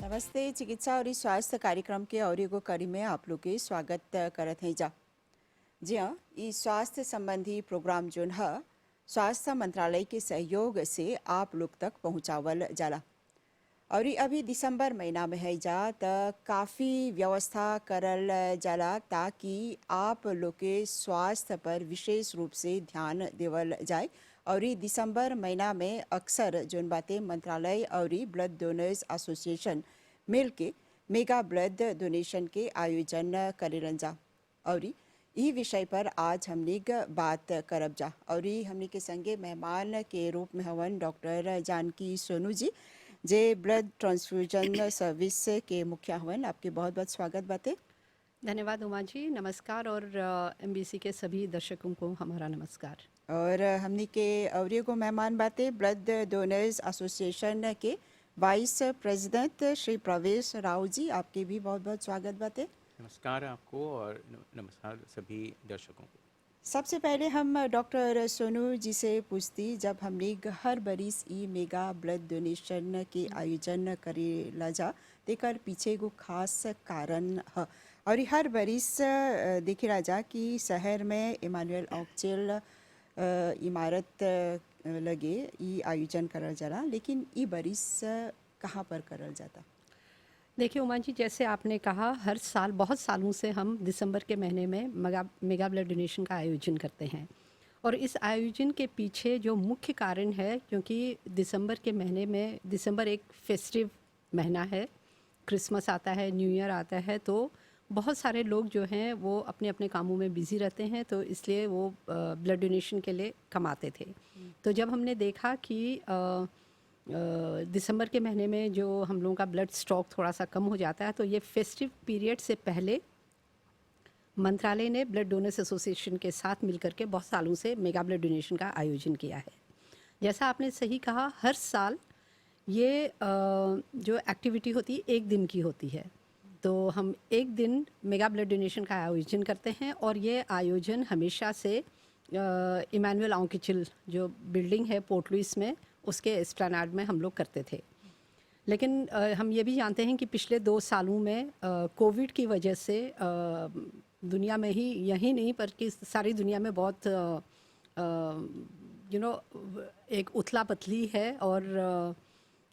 नमस्ते। चिकित्सा और स्वास्थ्य कार्यक्रम के और एगो कड़ी में आप लोग के स्वागत करत हैं जा। जी हाँ, ई स्वास्थ्य संबंधी प्रोग्राम जोन है स्वास्थ्य मंत्रालय के सहयोग से आप लोग तक पहुँचावल जाला। और ई अभी दिसंबर महीना में है जा त काफ़ी व्यवस्था करल जाला ताकि आप लोग के स्वास्थ्य पर विशेष रूप से ध्यान देवल जाए। और ई दिसंबर महीना में अक्सर जोन बातें मंत्रालय और ई ब्लड डोनर्स एसोसिएशन मिल के मेगा ब्लड डोनेशन के आयोजन करेलन जा। और ई विषय पर आज हमनी बात करब जा। और ई हमनी के संगे मेहमान के रूप में हवन डॉक्टर जानकी सोनू जी, जे ब्लड ट्रांसफ्यूजन सर्विस के मुखिया हवन। आपके बहुत बहुत स्वागत बातें। धन्यवाद उमा जी, नमस्कार। और एमबीसी के सभी दर्शकों को हमारा नमस्कार। और हमनी के और एगो मेहमान बातें ब्लड डोनर्स एसोसिएशन के वाइस प्रेसिडेंट श्री प्रवेश राव जी, आपके भी बहुत बहुत स्वागत बातें। नमस्कार आपको और नमस्कार सभी दर्शकों को। सबसे पहले हम डॉक्टर सोनू जी से पूछती, जब हमने हर बरिस ई मेगा ब्लड डोनेशन के आयोजन करेला जा तेकर पीछे एगो खास कारण है। और ई हर बरिस देखेला जा कि शहर में इमानुएल ऑक्चेल इमारत लगे ई आयोजन करल जाला, लेकिन ई बरिस कहाँ पर करल जाता? देखिए उमा जी, जैसे आपने कहा, हर साल बहुत सालों से हम दिसंबर के महीने में मेगा ब्लड डोनेशन का आयोजन करते हैं। और इस आयोजन के पीछे जो मुख्य कारण है, क्योंकि दिसंबर के महीने में, दिसंबर एक फेस्टिव महीना है, क्रिसमस आता है, न्यू ईयर आता है, तो बहुत सारे लोग जो हैं वो अपने अपने कामों में बिज़ी रहते हैं, तो इसलिए वो ब्लड डोनेशन के लिए कमाते थे। तो जब हमने देखा कि दिसंबर के महीने में जो हम लोगों का ब्लड स्टॉक थोड़ा सा कम हो जाता है, तो ये फेस्टिव पीरियड से पहले मंत्रालय ने ब्लड डोनर्स एसोसिएशन के साथ मिलकर के बहुत सालों से मेगा ब्लड डोनेशन का आयोजन किया है। जैसा आपने सही कहा, हर साल ये जो एक्टिविटी होती है एक दिन की होती है। तो हम एक दिन मेगा ब्लड डोनेशन का आयोजन करते हैं, और ये आयोजन हमेशा से इमानुएल ऑक्चेल जो बिल्डिंग है पोर्ट लुइस में, उसके एस्प्लैनेड में हम लोग करते थे। लेकिन हम ये भी जानते हैं कि पिछले 2 सालों में कोविड की वजह से दुनिया में ही, यही नहीं बल्कि सारी दुनिया में बहुत एक उथला पथली है, और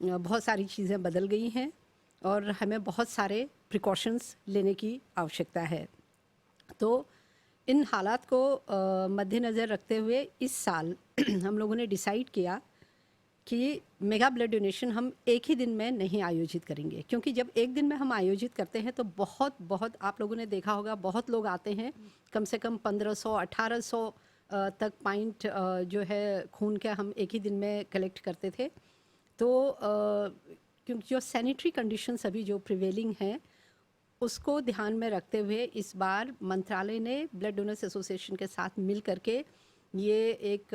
बहुत सारी चीज़ें बदल गई हैं, और हमें बहुत सारे प्रिकॉशंस लेने की आवश्यकता है। तो इन हालात को मद्देनज़र रखते हुए इस साल हम लोगों ने डिसाइड किया कि मेगा ब्लड डोनेशन हम एक ही दिन में नहीं आयोजित करेंगे, क्योंकि जब एक दिन में हम आयोजित करते हैं तो बहुत आप लोगों ने देखा होगा, बहुत लोग आते हैं, कम से कम 1500-1800 तक पॉइंट जो है खून के हम एक ही दिन में कलेक्ट करते थे। तो क्योंकि जो सैनिटरी कंडीशंस अभी जो प्रिवेलिंग हैं, उसको ध्यान में रखते हुए इस बार मंत्रालय ने ब्लड डोनर्स एसोसिएशन के साथ मिल करके ये एक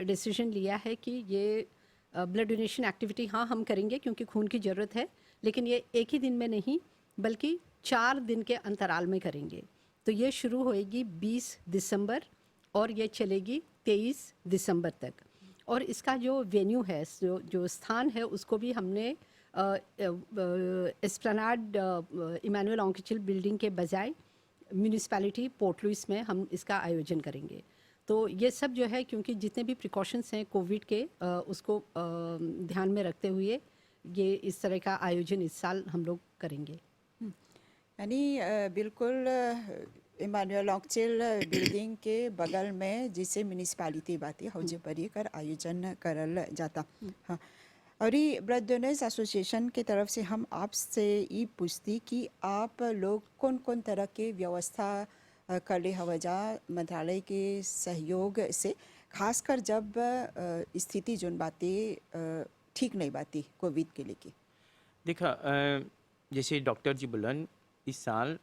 डिसीजन लिया है कि ये ब्लड डोनेशन एक्टिविटी हाँ हम करेंगे, क्योंकि खून की ज़रूरत है, लेकिन ये एक ही दिन में नहीं बल्कि 4 दिन के अंतराल में करेंगे। तो ये शुरू होएगी 20 दिसंबर और ये चलेगी 23 दिसंबर तक। और इसका जो वेन्यू है, जो स्थान है, उसको भी हमने एस्प्लैनेड इमानुएल ऑक्चेल बिल्डिंग के बजाय म्यूनिसिपैलिटी पोर्ट लुइस में हम इसका आयोजन करेंगे। तो ये सब जो है, क्योंकि जितने भी प्रिकॉशंस हैं कोविड के, उसको ध्यान में रखते हुए ये इस तरह का आयोजन इस साल हम लोग करेंगे। यानी बिल्कुल इमानुएल ऑक्चेल बिल्डिंग के बगल में जिसे म्यूनिसिपैलिटी बाती हौजे पर ये कर आयोजन करल जाता। हाँ, और ये ब्लड डोनर्स एसोसिएशन के तरफ से हम आपसे ये पूछती कि आप लोग कौन कौन तरह के व्यवस्था कर ले हवजा मंत्रालय के सहयोग से, खासकर जब स्थिति जोन बातें ठीक नहीं बाती कोविड के लेके। देखा, जैसे डॉक्टर जी बोलन, इस साल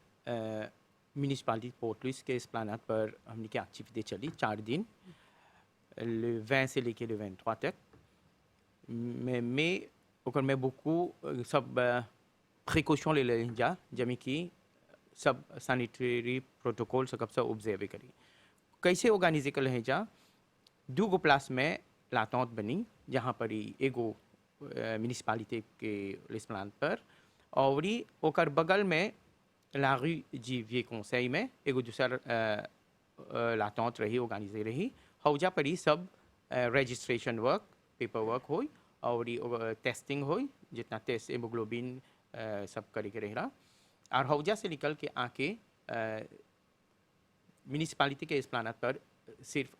म्यूनिसिपैलिटी पोर्ट लुइस के एस्प्लैनेड पर हमने की एक्टिविटी चली 4 दिन, le 20 से लेके le 23 तक। mais ओकर में beaucoup सब प्रिकॉशन ले लें जा, जमी कि सब सैनिटरी प्रोटोकॉल सब सब ऑब्जर्व करी। कैसे ऑर्गेनाइज कर है जा, 2 प्लास में लातौत बनी, जहाँ पर ही एगो म्यूनिसिपैलिटी के एस्प्लैनेड पर और ही ओकर बगल में ला rue Jivier Conseil में एगो दूसर लातौत रही ऑर्गेनाइजे रही हौजा पर ही सब रजिस्ट्रेशन वर्क पेपर वर्क होई और ही टेस्टिंग होई जितना टेस्ट हेमोग्लोबिन सब करे के रही और हौजा से निकल के आके म्यूनिसिपालिटी के एस्प्लानट पर सिर्फ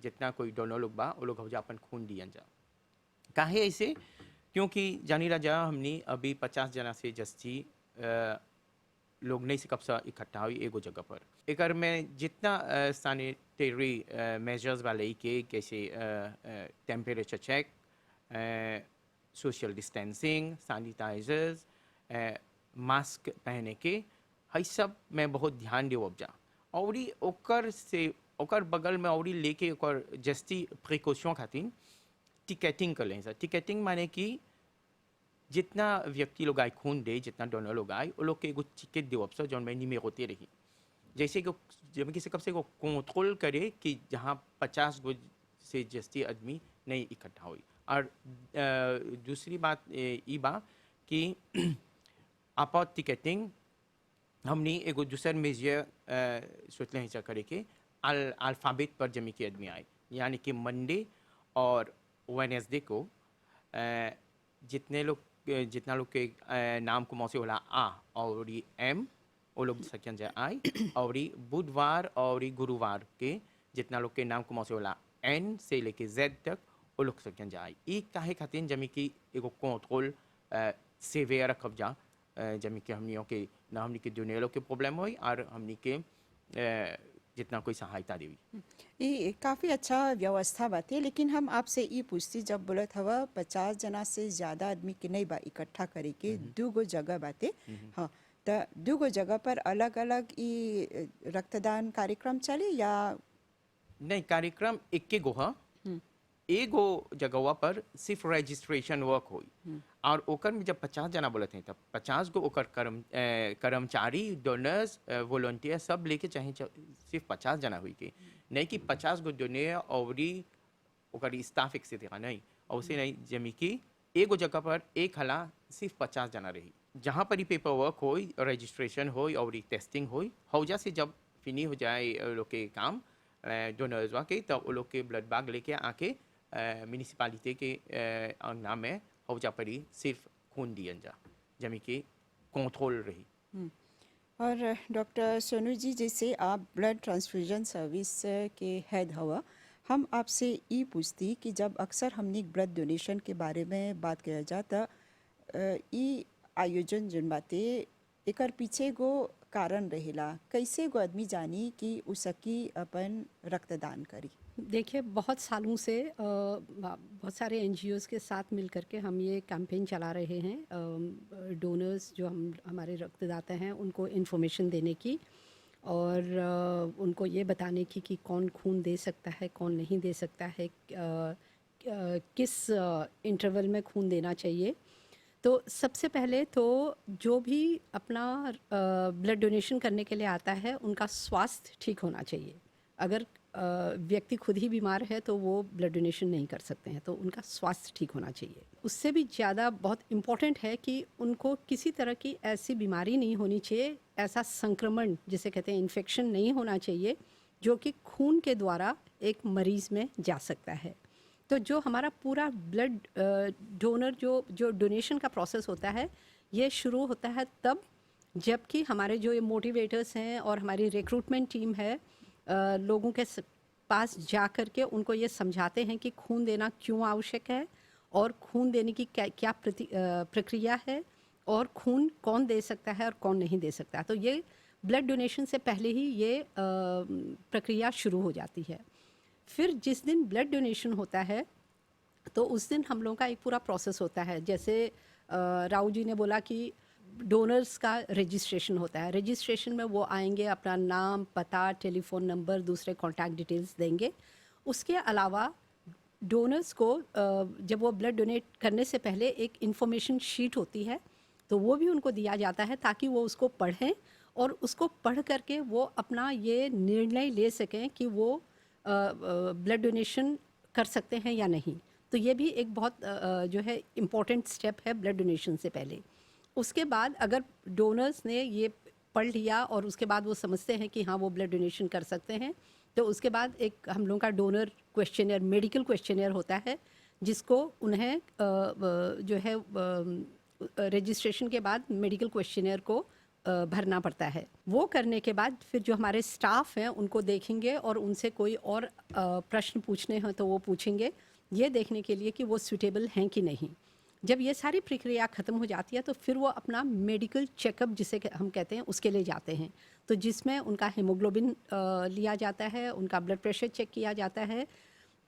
जितना कोई डोनर लोग बा वो लोग हौजा अपन खून दियन जा काहे ऐसे क्योंकि जानी राजा हमने अभी 50 जना से जस्ती लोग नहीं से कब सा इकट्ठा हुई एगो जगह पर एकर में जितना सैनिटरी मेजर्स वाले के कैसे temperature check social distancing sanitisers mask पहने के हई सब में बहुत ध्यान देव जा और ओकर से ओकर बगल में और लेके ओकर जस्ती प्रिकॉशन खातिर टिकटिंग कर लें सर टिकटिंग माने कि जितना व्यक्ति लोग आए खून दे जितना डोनर लोग आए वो लोग के एगो टिकट देव सर जौन में निमे होते रही जैसे कि जब किसी कब से को कंट्रोल करे कि जहाँ 50 गो से जस्ती आदमी नहीं इकट्ठा हुई और दूसरी बात ये बा कि आपात टिकटिंग हमने एगो दूसर मेजर सोचले हिस्सा करे के अल्फ़ाबेट पर जमी के आदमी आए यानी कि मंडे और वेडनेसडे को जितना लोग के नाम को मौसे होला आ और एम वो लोग सकियन जाए आई और बुधवार और गुरुवार के जितना लोग के नाम को मौसे होला एन से लेके जेड तक वो लोग सकियन जाए ई काहे खातिर जमी की एगो कंट्रोल सेवेयर रखब जा जमी के हमनियों के ना हमनी के दुनिया के प्रॉब्लम होई और हमनी के जितना कोई सहायता देवी ये काफ़ी अच्छा व्यवस्था बाते लेकिन हम आपसे ये पूछती जब बोलत हवा 50 जना से ज़्यादा आदमी के नहीं बा इकट्ठा करे के दूगो जगह बाते हाँ तो दूगो जगह पर अलग अलग ये रक्तदान कार्यक्रम चले या नहीं कार्यक्रम एक गो है एगो जगह पर सिर्फ रजिस्ट्रेशन वर्क हुई और ओकर में जब 50 जना बोलते हैं तब 50 गो ओकर कर्मचारी डोनर्स वॉलंटियर सब लेके चाहे सिर्फ 50 जना हुई के नहीं कि 50 गो डोनर और ओकर स्टाफ एक से देखा नहीं और उसे नहीं जमी की एगो जगह पर एक हला सिर्फ 50 जना रही जहाँ पर ही पेपर वर्क हो रजिस्ट्रेशन हो और टेस्टिंग हो हौजा से जब फिनी हो जाए लोग के काम डोनर्स के तब वो लोग के ब्लड बैग लेके आके म्यूनिसिपालिटी के अंगना में हौजा पर ही सिर्फ खून दियन जा जमी के कंट्रोल रही और डॉक्टर सोनू जी जैसे आप ब्लड ट्रांसफ्यूजन सर्विस के हेड हवा हम आपसे ये पूछती कि जब अक्सर हमने ब्लड डोनेशन के बारे में बात किया जाता ये आयोजन जन बाते एकर पीछे गो कारण रहेला कैसे गो आदमी जानी कि उसकी अपन रक्तदान करी देखिए बहुत सालों से बहुत सारे एनजीओज़ के साथ मिल करके हम ये कैंपेन चला रहे हैं डोनर्स जो हमारे रक्तदाता हैं उनको इन्फॉर्मेशन देने की और उनको ये बताने की कि कौन खून दे सकता है कौन नहीं दे सकता है किस इंटरवल में खून देना चाहिए। तो सबसे पहले तो जो भी अपना ब्लड डोनेशन करने के लिए आता है उनका स्वास्थ्य ठीक होना चाहिए। अगर व्यक्ति खुद ही बीमार है तो वो ब्लड डोनेशन नहीं कर सकते हैं, तो उनका स्वास्थ्य ठीक होना चाहिए। उससे भी ज़्यादा बहुत इम्पॉर्टेंट है कि उनको किसी तरह की ऐसी बीमारी नहीं होनी चाहिए, ऐसा संक्रमण जिसे कहते हैं इन्फेक्शन नहीं होना चाहिए जो कि खून के द्वारा एक मरीज़ में जा सकता है। तो जो हमारा पूरा ब्लड डोनर जो डोनेशन का प्रोसेस होता है ये शुरू होता है तब जबकि हमारे जो ये मोटिवेटर्स हैं और हमारी रिक्रूटमेंट टीम है लोगों के पास जा कर के उनको ये समझाते हैं कि खून देना क्यों आवश्यक है और खून देने की क्या प्रक्रिया है और खून कौन दे सकता है और कौन नहीं दे सकता। तो ये ब्लड डोनेशन से पहले ही ये प्रक्रिया शुरू हो जाती है। फिर जिस दिन ब्लड डोनेशन होता है तो उस दिन हम लोगों का एक पूरा प्रोसेस होता है। जैसे राव जी ने बोला कि डोनर्स का रजिस्ट्रेशन होता है। रजिस्ट्रेशन में वो आएंगे, अपना नाम, पता, टेलीफोन नंबर, दूसरे कॉन्टैक्ट डिटेल्स देंगे। उसके अलावा डोनर्स को जब वो ब्लड डोनेट करने से पहले एक इन्फॉर्मेशन शीट होती है तो वो भी उनको दिया जाता है ताकि वो उसको पढ़ें और उसको पढ़ करके वो अपना ये निर्णय ले सकें कि वो ब्लड डोनेशन कर सकते हैं या नहीं। तो ये भी एक बहुत जो है इम्पॉर्टेंट स्टेप है ब्लड डोनेशन से पहले। उसके बाद अगर डोनर्स ने ये पढ़ लिया और उसके बाद वो समझते हैं कि हाँ वो ब्लड डोनेशन कर सकते हैं, तो उसके बाद एक हम लोगों का डोनर क्वेश्चनियर, मेडिकल क्वेश्चनियर होता है, जिसको उन्हें जो है रजिस्ट्रेशन के बाद मेडिकल क्वेश्चनियर को भरना पड़ता है। वो करने के बाद फिर जो हमारे स्टाफ हैं उनको देखेंगे और उनसे कोई और प्रश्न पूछने हैं तो वो पूछेंगे, ये देखने के लिए कि वो सूटेबल हैं कि नहीं। जब ये सारी प्रक्रिया ख़त्म हो जाती है तो फिर वो अपना मेडिकल चेकअप जिसे हम कहते हैं उसके लिए जाते हैं, तो जिसमें उनका हीमोग्लोबिन लिया जाता है, उनका ब्लड प्रेशर चेक किया जाता है।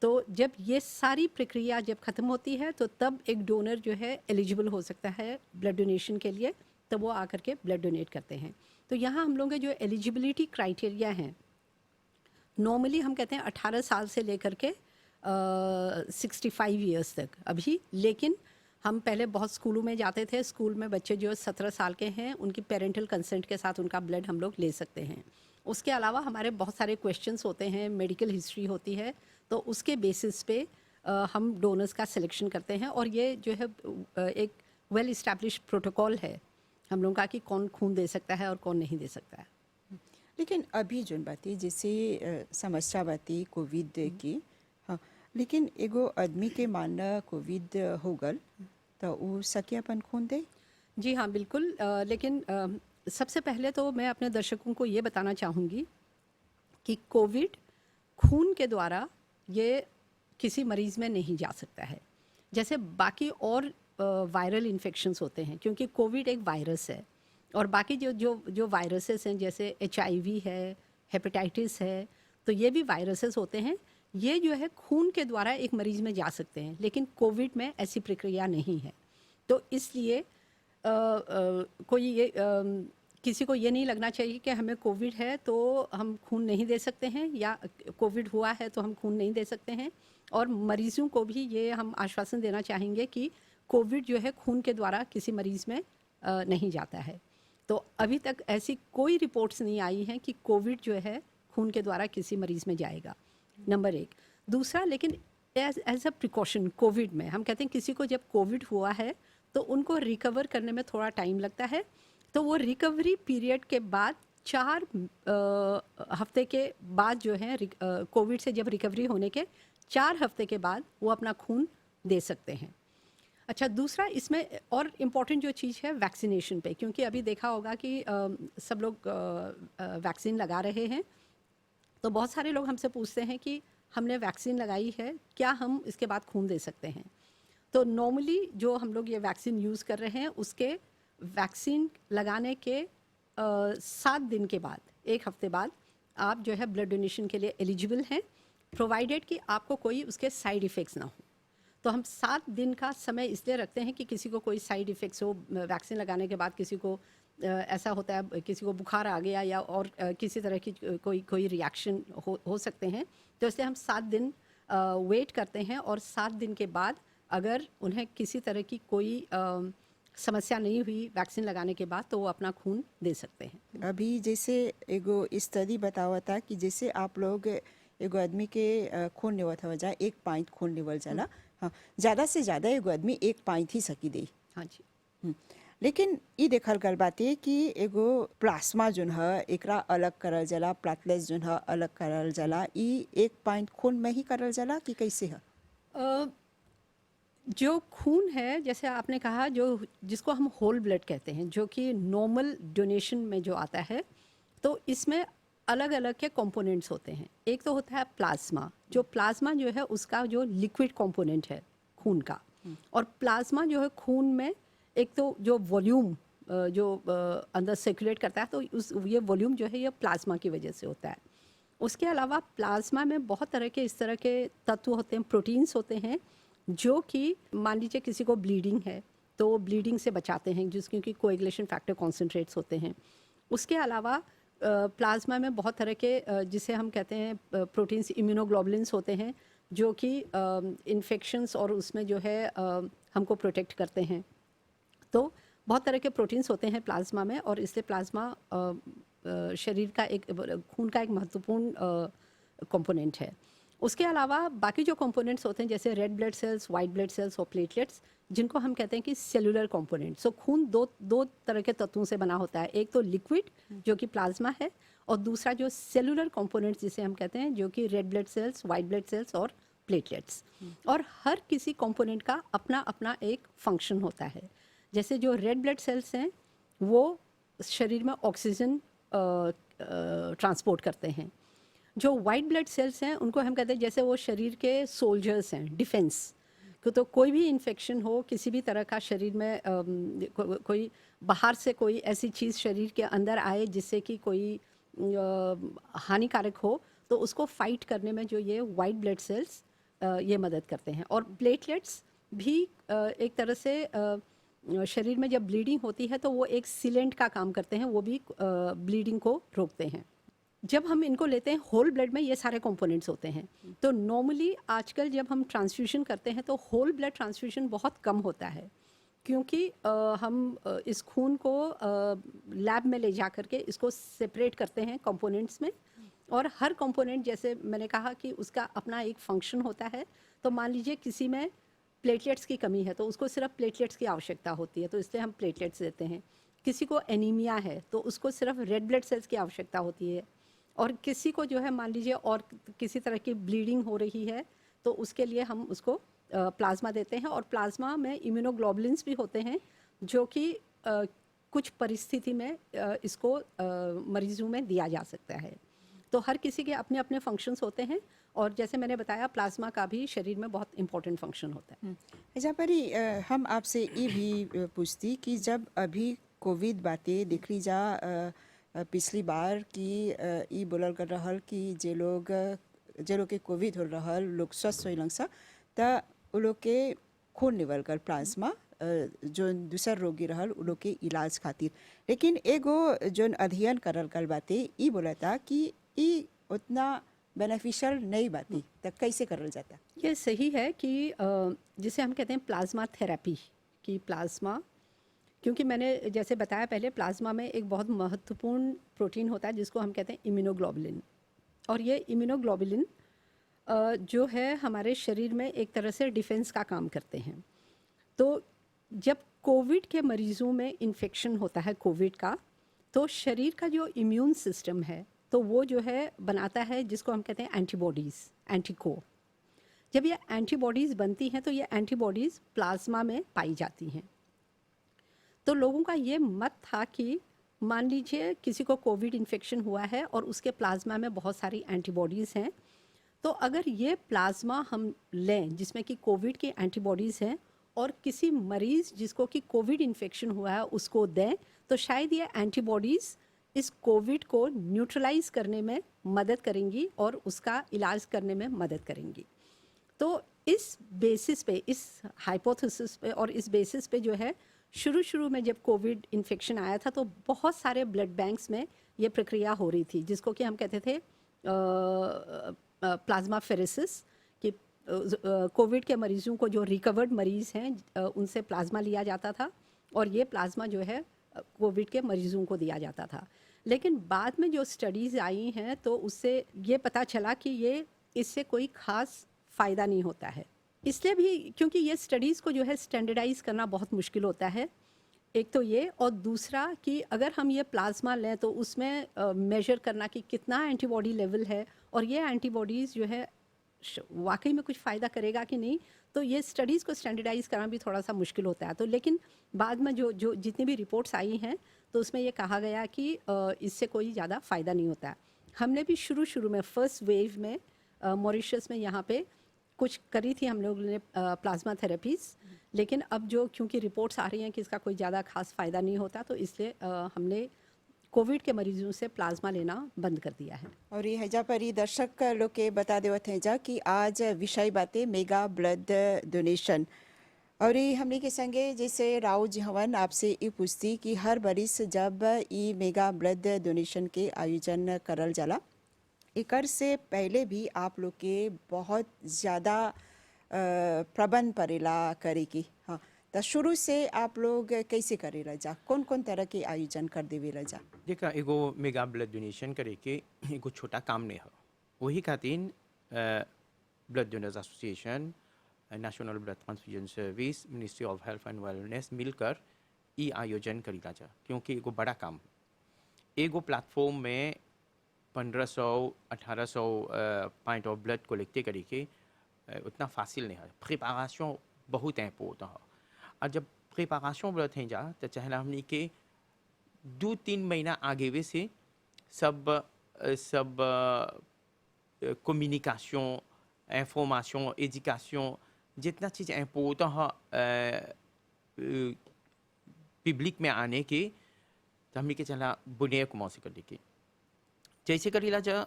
तो जब ये सारी प्रक्रिया जब ख़त्म होती है तो तब एक डोनर जो है एलिजिबल हो सकता है ब्लड डोनेशन के लिए, तब वो आकर के ब्लड डोनेट करते हैं। तो यहाँ हम लोगों के जो एलिजिबिलिटी क्राइटेरिया हैं, नॉर्मली हम कहते हैं 18 साल से लेकर के 65 ईयर्स तक अभी, लेकिन हम पहले बहुत स्कूलों में जाते थे, स्कूल में बच्चे जो 17 साल के हैं उनकी पेरेंटल कंसेंट के साथ उनका ब्लड हम लोग ले सकते हैं। उसके अलावा हमारे बहुत सारे क्वेश्चंस होते हैं, मेडिकल हिस्ट्री होती है, तो उसके बेसिस पे हम डोनर्स का सिलेक्शन करते हैं। और ये जो है एक वेल इस्टेब्लिश प्रोटोकॉल है हम लोगों का कि कौन खून दे सकता है और कौन नहीं दे सकता है। लेकिन अभी जोन बाती जैसे समस्या बाती कोविड की, हाँ, लेकिन एगो आदमी के मानना कोविड हो गल तो वो सके अपन खून दे? जी हाँ, बिल्कुल। लेकिन सबसे पहले तो मैं अपने दर्शकों को ये बताना चाहूँगी कि कोविड खून के द्वारा ये किसी मरीज़ में नहीं जा सकता है, जैसे बाकी और वायरल इन्फेक्शंस होते हैं, क्योंकि कोविड एक वायरस है। और बाकी जो वायरसेस हैं, जैसे HIV है, हेपेटाइटिस है, तो ये भी वायरसेस होते हैं। ये जो है खून के द्वारा एक मरीज़ में जा सकते हैं, लेकिन कोविड में ऐसी प्रक्रिया नहीं है। तो इसलिए कोई ये किसी को ये नहीं लगना चाहिए कि हमें कोविड है तो हम खून नहीं दे सकते हैं, या कोविड हुआ है तो हम खून नहीं दे सकते हैं। और मरीज़ों को भी ये हम आश्वासन देना चाहेंगे कि कोविड जो है खून के द्वारा किसी मरीज़ में नहीं जाता है। तो अभी तक ऐसी कोई रिपोर्ट्स नहीं आई हैं कि कोविड जो है खून के द्वारा किसी मरीज़ में जाएगा, नंबर एक। दूसरा, लेकिन एज अ प्रिकॉशन कोविड में हम कहते हैं किसी को जब कोविड हुआ है तो उनको रिकवर करने में थोड़ा टाइम लगता है। तो वो रिकवरी पीरियड के बाद 4 हफ्ते के बाद जो है कोविड से जब रिकवरी होने के 4 हफ्ते के बाद वो अपना खून दे सकते हैं। अच्छा, दूसरा इसमें और इम्पॉर्टेंट जो चीज़ है वैक्सीनेशन पे, क्योंकि अभी देखा होगा कि सब लोग वैक्सीन लगा रहे हैं, तो बहुत सारे लोग हमसे पूछते हैं कि हमने वैक्सीन लगाई है, क्या हम इसके बाद खून दे सकते हैं। तो नॉर्मली जो हम लोग ये वैक्सीन यूज़ कर रहे हैं उसके वैक्सीन लगाने के 7 दिन के बाद, 1 हफ्ते बाद आप जो है ब्लड डोनेशन के लिए एलिजिबल हैं, प्रोवाइडेड कि आपको कोई उसके साइड इफ़ेक्ट्स ना हो। तो हम 7 दिन का समय इसलिए रखते हैं कि किसी को कोई साइड इफ़ेक्ट्स हो, वैक्सीन लगाने के बाद किसी को ऐसा होता है, किसी को बुखार आ गया या और किसी तरह की कोई रिएक्शन हो सकते हैं। तो इसलिए हम 7 दिन वेट करते हैं, और 7 दिन के बाद अगर उन्हें किसी तरह की कोई समस्या नहीं हुई वैक्सीन लगाने के बाद, तो वो अपना खून दे सकते हैं। अभी जैसे एगो स्टडी बतावा था कि जैसे आप लोग एगो आदमी के खून लेवत हो जाए 1 पॉइंट खून लेवल जाला, हाँ, ज़्यादा से ज़्यादा एगो आदमी 1 पॉइंट ही सकी दे। हाँ जी। लेकिन ये देखल गल बात है कि एगो प्लाज्मा जोन है एकरा अलग करल जाला, प्लेटलेट्स जोन है अलग करल जाला, ये 1 पॉइंट खून में ही करल जाला कि कैसे है? जो खून है, जैसे आपने कहा, जिसको हम होल ब्लड कहते हैं, जो कि नॉर्मल डोनेशन में जो आता है, तो इसमें अलग अलग के कंपोनेंट्स होते हैं। एक तो होता है प्लाज्मा, जो प्लाज्मा जो है उसका जो लिक्विड कंपोनेंट है खून का, और प्लाज्मा जो है खून में एक तो जो वॉल्यूम जो अंदर सर्कुलेट करता है, तो ये वॉल्यूम जो है ये प्लाज्मा की वजह से होता है। उसके अलावा प्लाज्मा में बहुत तरह के इस तरह के तत्व होते हैं, प्रोटीन्स होते हैं, जो कि मान लीजिए किसी को ब्लीडिंग है तो ब्लीडिंग से बचाते हैं, क्योंकि कोएगुलेशन फैक्टर कॉन्सेंट्रेट्स होते हैं। उसके अलावा प्लाज्मा में बहुत तरह के जिसे हम कहते हैं प्रोटीन्स, इम्यूनोग्लोबुलिन्स होते हैं, जो कि इन्फेक्शंस और उसमें जो है हमको प्रोटेक्ट करते हैं। तो बहुत तरह के प्रोटीन्स होते हैं प्लाज्मा में, और इसलिए प्लाज्मा शरीर का खून का एक महत्वपूर्ण कंपोनेंट है। उसके अलावा बाकी जो कंपोनेंट्स होते हैं जैसे red blood cells, white blood cells और प्लेटलेट्स, जिनको हम कहते हैं कि सेलुलर कंपोनेंट। सो खून दो तरह के तत्वों से बना होता है, एक तो लिक्विड जो कि प्लाज्मा है, और दूसरा जो सेलुलर कंपोनेंट जिसे हम कहते हैं जो कि red blood cells, white blood cells और प्लेटलेट्स। और हर किसी कंपोनेंट का अपना अपना एक फंक्शन होता है। जैसे जो रेड ब्लड सेल्स हैं वो शरीर में ऑक्सीजन ट्रांसपोर्ट करते हैं। जो वाइट ब्लड सेल्स हैं उनको हम कहते हैं जैसे वो शरीर के सोल्जर्स हैं, डिफेंस। तो कोई भी इन्फेक्शन हो, किसी भी तरह का शरीर में कोई बाहर से कोई ऐसी चीज़ शरीर के अंदर आए जिससे कि कोई हानिकारक हो, तो उसको फाइट करने में जो ये वाइट ब्लड सेल्स ये मदद करते हैं। और प्लेटलेट्स भी एक तरह से शरीर में जब ब्लीडिंग होती है तो वो एक सीलेंट का काम करते हैं, वो भी ब्लीडिंग को रोकते हैं। जब हम इनको लेते हैं होल ब्लड में ये सारे कंपोनेंट्स होते हैं। तो नॉर्मली आजकल जब हम ट्रांसफ्यूजन करते हैं तो होल ब्लड ट्रांसफ्यूजन बहुत कम होता है, क्योंकि हम इस खून को लैब में ले जा करके इसको सेपरेट करते हैं कंपोनेंट्स में। और हर कंपोनेंट, जैसे मैंने कहा कि उसका अपना एक फंक्शन होता है। तो मान लीजिए किसी में प्लेटलेट्स की कमी है तो उसको सिर्फ प्लेटलेट्स की आवश्यकता होती है, तो इसलिए हम प्लेटलेट्स देते हैं। किसी को एनीमिया है तो उसको सिर्फ रेड ब्लड सेल्स की आवश्यकता होती है। और किसी को जो है मान लीजिए और किसी तरह की ब्लीडिंग हो रही है तो उसके लिए हम उसको प्लाज्मा देते हैं। और प्लाज्मा में इम्यूनोग्लोबुलिन्स भी होते हैं जो कि कुछ परिस्थिति में इसको मरीजों में दिया जा सकता है। तो हर किसी के अपने अपने फंक्शंस होते हैं, और जैसे मैंने बताया प्लाज्मा का भी शरीर में बहुत इम्पोर्टेंट फंक्शन होता है। ऐसा परी हम आपसे ये भी पूछती कि जब अभी कोविड बातें देख ली जा, पिछली बार की ई बोलल कर रहल कि जे लोग के कोविड हो रहल लोग स्वस्थ होइलन सा त उ लोग के खून निवल कर प्लाज्मा जो दूसर रोगी रहल उ लोग के इलाज खातिर। लेकिन एगो जोन अध्ययन करल कल बाते ई बोलता कि ई उतना बेनिफिशियल नहीं बाती, त कैसे करल जाता? ये सही है कि जिसे हम कहते हैं प्लाज्मा थेरेपी की प्लाज्मा, क्योंकि मैंने जैसे बताया पहले प्लाज्मा में एक बहुत महत्वपूर्ण प्रोटीन होता है जिसको हम कहते हैं इम्यूनोग्लोबुलिन। और ये इम्यूनोग्लोबुलिन जो है हमारे शरीर में एक तरह से डिफेंस का काम करते हैं। तो जब कोविड के मरीज़ों में इन्फेक्शन होता है कोविड का, तो शरीर का जो इम्यून सिस्टम है तो वो जो है बनाता है जिसको हम कहते हैं एंटीबॉडीज़, एंटीको। जब ये एंटीबॉडीज़ बनती हैं तो ये एंटीबॉडीज़ प्लाज्मा में पाई जाती हैं। तो लोगों का ये मत था कि मान लीजिए किसी को कोविड इन्फेक्शन हुआ है और उसके प्लाज्मा में बहुत सारी एंटीबॉडीज़ हैं, तो अगर ये प्लाज्मा हम लें जिसमें कि कोविड की एंटीबॉडीज़ हैं और किसी मरीज़ जिसको कि कोविड इन्फेक्शन हुआ है उसको दें, तो शायद ये एंटीबॉडीज़ इस कोविड को न्यूट्रलाइज करने में मदद करेंगी और उसका इलाज करने में मदद करेंगी। तो इस बेसिस पे, इस हाइपोथेसिस पे और इस बेसिस पे जो है शुरू में जब कोविड इन्फेक्शन आया था तो बहुत सारे ब्लड बैंक्स में ये प्रक्रिया हो रही थी जिसको कि हम कहते थे प्लाज्मा फेरेसिस, कि कोविड के मरीजों को जो रिकवर्ड मरीज़ हैं उनसे प्लाज्मा लिया जाता था और ये प्लाज्मा जो है कोविड के मरीजों को दिया जाता था। लेकिन बाद में जो स्टडीज़ आई हैं तो उससे ये पता चला कि ये इससे कोई ख़ास फ़ायदा नहीं होता है। इसलिए भी क्योंकि ये स्टडीज़ को जो है स्टैंडर्डाइज़ करना बहुत मुश्किल होता है, एक तो ये, और दूसरा कि अगर हम ये प्लाज्मा लें तो उसमें मेजर करना कि कितना एंटीबॉडी लेवल है और ये एंटीबॉडीज़ जो है वाकई में कुछ फ़ायदा करेगा कि नहीं, तो ये स्टडीज़ को स्टैंडर्डाइज़ करना भी थोड़ा सा मुश्किल होता है। तो लेकिन बाद में जो जितनी भी रिपोर्ट्स आई हैं तो उसमें ये कहा गया कि इससे कोई ज़्यादा फ़ायदा नहीं होता है। हमने भी शुरू में फर्स्ट वेव में मॉरिशस में यहाँ पे कुछ करी थी हम लोगों ने प्लाज्मा थेरेपीज़, लेकिन अब जो क्योंकि रिपोर्ट्स आ रही हैं कि इसका कोई ज़्यादा खास फ़ायदा नहीं होता, तो इसलिए हमने कोविड के मरीजों से प्लाज्मा लेना बंद कर दिया है। और ये हैजा पर ही दर्शक लोग के बता देवत हैं जा कि आज विषय बातें मेगा ब्लड डोनेशन। और ये हमने के संगे जैसे राव जी हवन आपसे ये पूछती कि हर बरिस जब ये मेगा ब्लड डोनेशन के आयोजन करल जाला, एकर से पहले भी आप लोग के बहुत ज़्यादा प्रबंध पड़ेला करे की। हाँ, तो शुरू से आप लोग कैसे करेला जा, कौन कौन तरह के आयोजन कर देवेला जा? देखा, एगो मेगा ब्लड डोनेशन करे के एगो छोटा काम नहीं हो। वही खातिर blood donors association, national blood transfusion service, ministry of health and wellness मिलकर ई आयोजन करीला जा, क्योंकि एगो बड़ा काम एगो प्लेटफॉर्म में 1500-1800 पॉइंट ऑफ ब्लड कलेक्ट करी के उतना फासिल नहीं है। प्रिपरेशन बहुत इम्पोर्टेंट है, और जब प्रिपरेशन ब्लड है जा तो चाहे हमने के 2-3 महीना आगे वे से सब कम्युनिकेशन, इंफॉर्मेशन, एजुकेशन जितना चीज़ इम्पोर्टेंट है पब्लिक में आने के, तो हमने के चला बुनिया को मौसी कर देके जैसे करीला जा।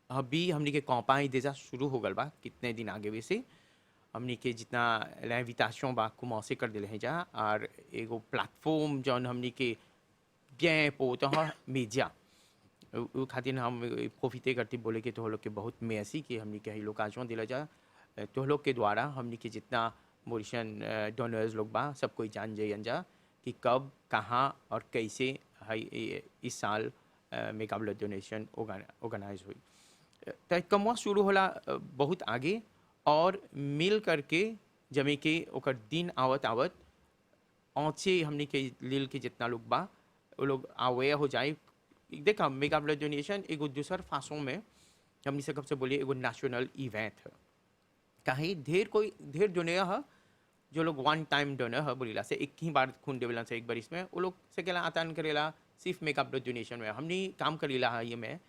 अभी हमने के कॉम्पाई देजा शुरू हो गल बा कितने दिन आगे वे से हमने के जितना इन्विटेशन बा को मौसी कर दिले हैं जा, और एगो प्लेटफॉर्म जौन हमने के bien important है मीडिया वो खातिर हम प्रोफिटे करते बोले कि तो लोग के बहुत मेसी कि हमने के लोकाजों दिला जा, तो लोग के द्वारा हमने के जितना मॉरिशन डोनर्स लोग बा सब कोई जान जाइए जा कि कब कहाँ और कैसे है इस साल मेगा ब्लड डोनेशन ऑर्गेनाइज हुई। तो कमवा शुरू होला बहुत आगे, और मिल करके जमे के ओकर दिन आवत आवत औचे हमने के लील के जितना लोग बा वो लोग अवेयर हो जाए। देखा मेगा ब्लड डोनेशन एगो दूसर फांसों में हमने से कब से बोलिए एगो नेशनल इवेंट है, कहीं ढेर डोनेयर है जो लोग वन टाइम डोनर है बोलीला से एक ही बार खून देवेला से एक बार इसमें वो लोग से केला आतान करेला सिर्फ मेगा ब्लड डोनेशन में हमने काम करेला है ये में,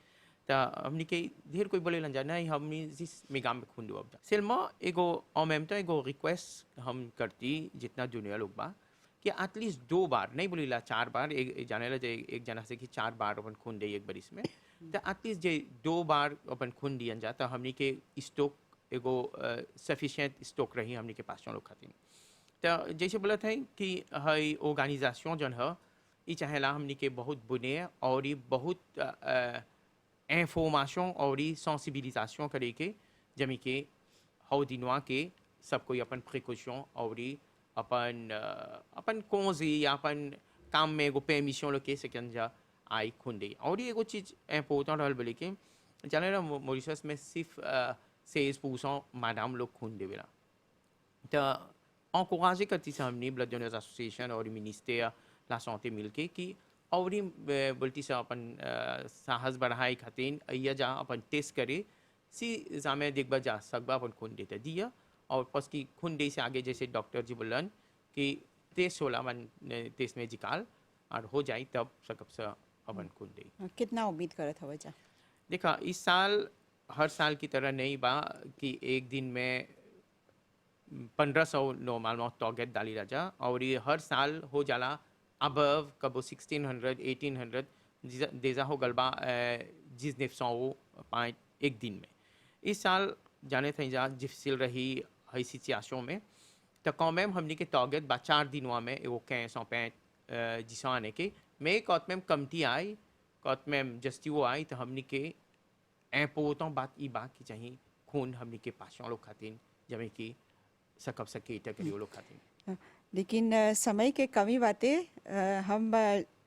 तो हमने के ढेर कोई बोले जा नहीं हमने जिस मेगा में खून देव सिल्मा एगो और तो एगो रिक्वेस्ट हम करती जितना डोनेयर लोग बा कि एटलीस्ट 2 बार नहीं बोलीला 4 बार एक जाने ला एक जना से कि 4 बार अपन खून दे एक बार इसमें, तो एटलीस्ट जे 2 बार अपन खून दियन जाता हमने के स्टॉक एगो सफिशिएंट स्टॉक रही हमने के पास लोग खातिर। तो जैसे बोला था कि हई ऑर्गेनाइजेशन जन है ये चाहेला हमने के बहुत बुने और ये बहुत इंफॉर्मेशन और ये सेंसिबिलिजेशन करे के जमी के हौ दिनवा के सब कोई अपन प्रिकॉशन और ये अपन कौन सी या अपन काम में एगो परमिशन लोग के सेकंड जा आई खून दे। और ये एगो चीज़ इम्पोर्टेंट रहल बोले कि जाने ना मॉरिशस में सिर्फ 16% मैडम लोग खून देवेला, तो encourager करती से हमने ब्लड डोनर्स एसोसिएशन और मिनिस्टर ला सांते मिलके कि और ही बोलती से अपन साहस बढ़ाई खातिर या जा अपन टेस्ट करे सी जामे देखबा जा सकबा अपन खून देते दिया, और बस की खून दे से आगे जैसे डॉक्टर जी बोलन कि टेस्ट होला मन टेस्ट में जिकाल और हो जाए तब सकब से अपन खून दे। कितना उम्मीद करत हवा जा? देखा इस साल हर साल की तरह नहीं बा कि एक दिन में 1500 नॉर्मल टारगेट डाली राजा, और ये हर साल हो जाला अबव कबो 1600 1800 देजा हो गलबा जिस 900 पाँच एक दिन में। इस साल जाने थे जा डिफिसिल रही हई सिचुएशन में, तो कॉमेम हमने के टारगेट बा 4 दिनवा में एगो 15 जिसा आने के मैं कॉतमेम कमती आई कॉतमेम जस्ती वो आई, तो हमने के इम्पोर्टेंट बात ई बात की चाहिए खून हमने के पास लोग खातिर जमे की सकब सके करी वो लोग खातिर। लेकिन समय के कमी बातें हम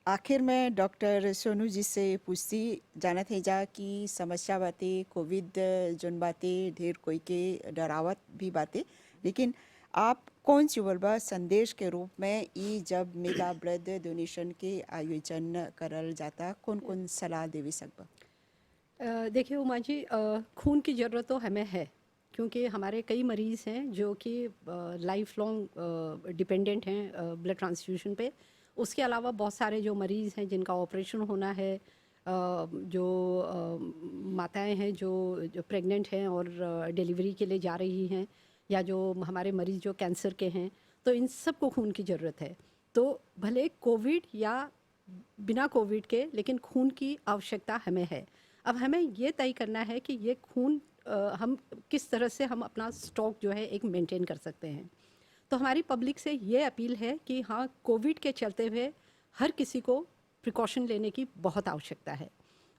आखिर में डॉक्टर सोनू जी से पूछती जानत है जा कि समस्या बातें कोविड जोन बातें ढेर कोई के डरावत भी बातें, लेकिन आप कौन सी बोलबा संदेश के रूप में ई जब मेगा ब्लड डोनेशन के आयोजन करल जाता कौन कौन सलाह देवे सकबा? देखिए उमा जी, खून की ज़रूरत तो हमें है क्योंकि हमारे कई मरीज़ हैं जो कि लाइफ लॉन्ग डिपेंडेंट हैं ब्लड ट्रांसफ्यूजन पे। उसके अलावा बहुत सारे जो मरीज़ हैं जिनका ऑपरेशन होना है, जो माताएं हैं जो प्रेग्नेंट हैं और डिलीवरी के लिए जा रही हैं, या जो हमारे मरीज़ जो कैंसर के हैं, तो इन सब को खून की ज़रूरत है। तो भले कोविड या बिना कोविड के, लेकिन खून की आवश्यकता हमें है। अब हमें ये तय करना है कि ये खून हम किस तरह से हम अपना स्टॉक जो है एक मेंटेन कर सकते हैं। तो हमारी पब्लिक से ये अपील है कि हाँ, कोविड के चलते हुए हर किसी को प्रिकॉशन लेने की बहुत आवश्यकता है।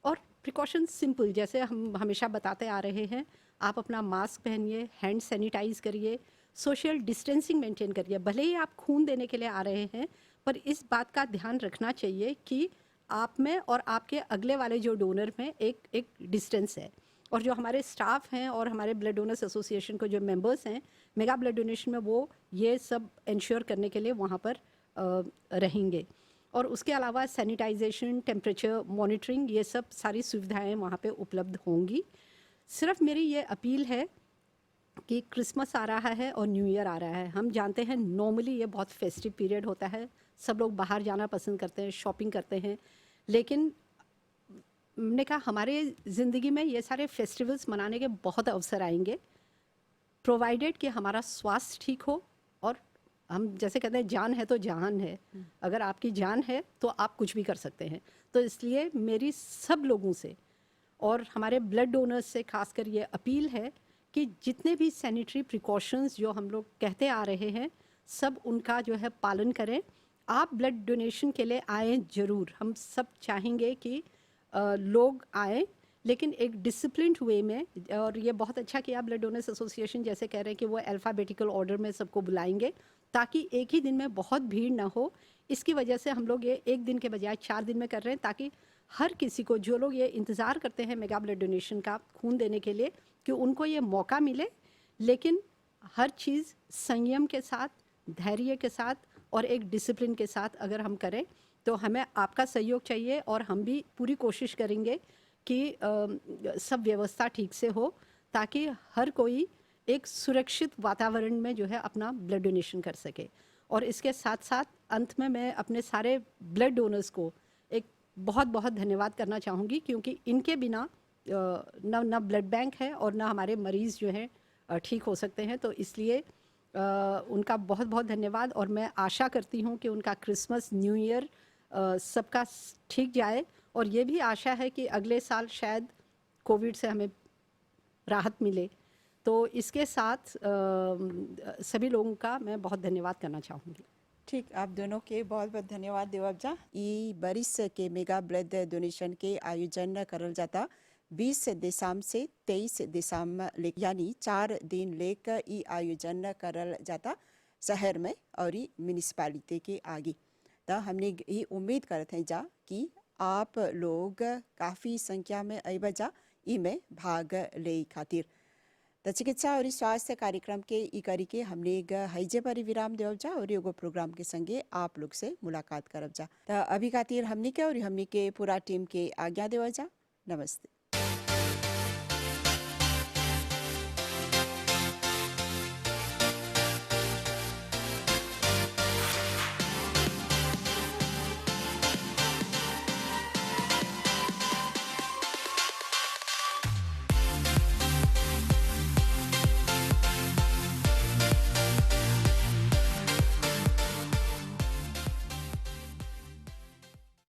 और प्रिकॉशन सिंपल जैसे हम हमेशा बताते आ रहे हैं, आप अपना मास्क पहनिए, हैंड सैनिटाइज करिए, सोशल डिस्टेंसिंग मेंटेन करिए। भले ही आप खून देने के लिए आ रहे हैं, पर इस बात का ध्यान रखना चाहिए कि आप में और आपके अगले वाले जो डोनर में एक डिस्टेंस है। और जो हमारे स्टाफ हैं और हमारे ब्लड डोनर्स एसोसिएशन के जो मेंबर्स हैं मेगा ब्लड डोनेशन में, वो ये सब इंश्योर करने के लिए वहाँ पर रहेंगे। और उसके अलावा सैनिटाइजेशन, टेम्परेचर मॉनिटरिंग, ये सब सारी सुविधाएं वहाँ पे उपलब्ध होंगी। सिर्फ मेरी ये अपील है कि क्रिसमस आ रहा है और न्यू ईयर आ रहा है, हम जानते हैं नॉर्मली ये बहुत फेस्टिव पीरियड होता है, सब लोग बाहर जाना पसंद करते हैं, शॉपिंग करते हैं, लेकिन मैंने कहा हमारे ज़िंदगी में ये सारे फेस्टिवल्स मनाने के बहुत अवसर आएंगे, प्रोवाइडेड कि हमारा स्वास्थ्य ठीक हो। और हम जैसे कहते हैं जान है तो जहान है, अगर आपकी जान है तो आप कुछ भी कर सकते हैं। तो इसलिए मेरी सब लोगों से और हमारे ब्लड डोनर्स से खासकर ये अपील है कि जितने भी सैनिटरी प्रिकॉशंस जो हम लोग कहते आ रहे हैं, सब उनका जो है पालन करें। आप ब्लड डोनेशन के लिए आएँ ज़रूर, हम सब चाहेंगे कि लोग आएँ, लेकिन एक डिसिप्लिन्ड वे में। और ये बहुत अच्छा किया ब्लड डोनर्स एसोसिएशन जैसे कह रहे हैं कि वो अल्फ़ाबेटिकल ऑर्डर में सबको बुलाएंगे, ताकि एक ही दिन में बहुत भीड़ ना हो। इसकी वजह से हम लोग ये एक दिन के बजाय 4 दिन में कर रहे हैं, ताकि हर किसी को, जो लोग ये इंतज़ार करते हैं मेगा ब्लड डोनेशन का खून देने के लिए, कि उनको ये मौका मिले। लेकिन हर चीज़ संयम के साथ, धैर्य के साथ और एक डिसिप्लिन के साथ अगर हम करें तो हमें आपका सहयोग चाहिए। और हम भी पूरी कोशिश करेंगे कि सब व्यवस्था ठीक से हो, ताकि हर कोई एक सुरक्षित वातावरण में जो है अपना ब्लड डोनेशन कर सके। और इसके साथ साथ अंत में मैं अपने सारे ब्लड डोनर्स को एक बहुत बहुत धन्यवाद करना चाहूँगी, क्योंकि इनके बिना ना ब्लड बैंक है और ना हमारे मरीज़ जो हैं ठीक हो सकते हैं। तो इसलिए उनका बहुत बहुत धन्यवाद। और मैं आशा करती हूँ कि उनका क्रिसमस, न्यू ईयर सबका ठीक जाए। और ये भी आशा है कि अगले साल शायद कोविड से हमें राहत मिले। तो इसके साथ सभी लोगों का मैं बहुत धन्यवाद करना चाहूँगी। ठीक, आप दोनों के बहुत बहुत धन्यवाद देवबजा। ई बरिस के मेगा ब्लड डोनेशन के आयोजन करल जाता 20 दिसंबर से 23 दिसंबर यानी 4 दिन लेकर ई आयोजन करल जाता शहर में और म्यूनिसिपालिटी के आगे। तो हमने ये उम्मीद करते हैं जा कि आप लोग काफ़ी संख्या में अबजा ई में भाग ले खातिर। तो चिकित्सा और स्वास्थ्य कार्यक्रम के ई करी के हमने हईजे पर विराम देव जा और एगो प्रोग्राम के संगे आप लोग से मुलाकात करब जा। तो अभी खातिर हमने के और हमने के पूरा टीम के आज्ञा देव जा। नमस्ते।